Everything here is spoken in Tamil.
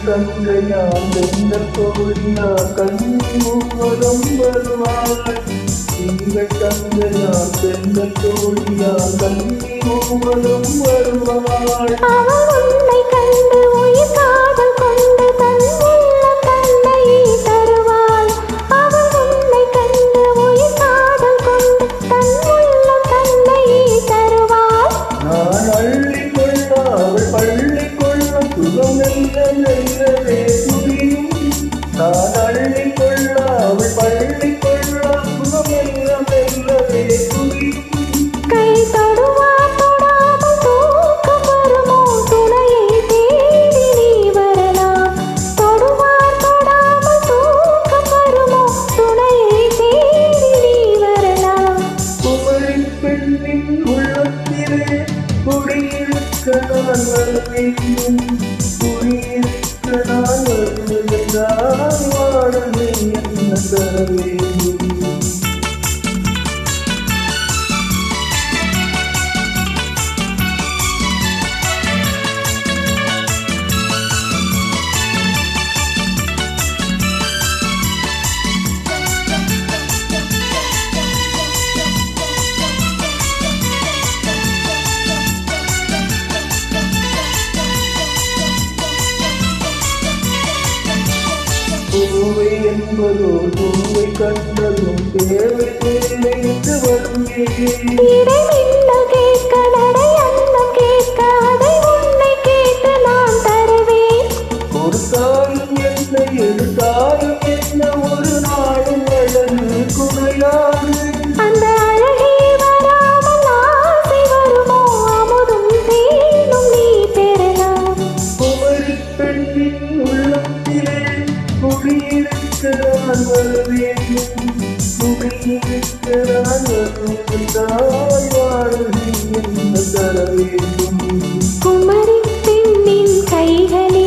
தங்கையா வெந்த தோழியா கண்ணீரும் வருவாள். நீங்கள் தங்கையா வெந்த தோழியா கண்ணீரும் வருவாள். உன்னை கண்டு உயிர் காதல் கொண்டு தன் உள்ள தன்னை தருவாள். அவள் உன்னை கண்டு உயிர் காதல் கொண்டு தன் உள்ள தன்னை தருவாள். நான் அள்ளி கொள்ள அவள் பள்ளி கொள்ள சுகம் மெல்ல மெல்லவே புரியும். நான் அள்ளி கொள்ள அவள் பள்ளி கொள்ள சுகம் மெல்ல மெல்லவே புரியும். கை தொடுவார் தொடாமல் தூக்கம் வருமோ துணையை தேடி நீ வரலாம். தொடுவார் தொடாமல் தூக்கம் வருமோ துணையை தேடி நீ வரலாம். குமரி பெண்ணின் உள்ளத்திலே குடியிருக்க நான் வருவேன். குடியிருக்க நான் வருவதால் வாழவே என்ன தர வேண்டும். பூவை என்பதோ பூவை கண்டதும் தேவை தேவை என்று வருமே. இடைமின்னல் கேட்க நடை அன்னம் கேட்க அதை உன்னை கேட்டு நான் தருவேன். கொடுத்தாலும் என்ன எடுத்தாலும் என்ன ஒரு நாளும் அழகு குறையாது. அந்த அழகே வராமல் ஆசை வருமோ அமுதும் தேனும் நீ பெறலாம். குமரி பெண்ணின் உள்ளத்திலே குடியிருக்க நான் வருவேன். குடியிருக்க நான் வருவதால் வாழ்வை என்ன தர வேண்டும். குமரி பெண்ணின் கைகளே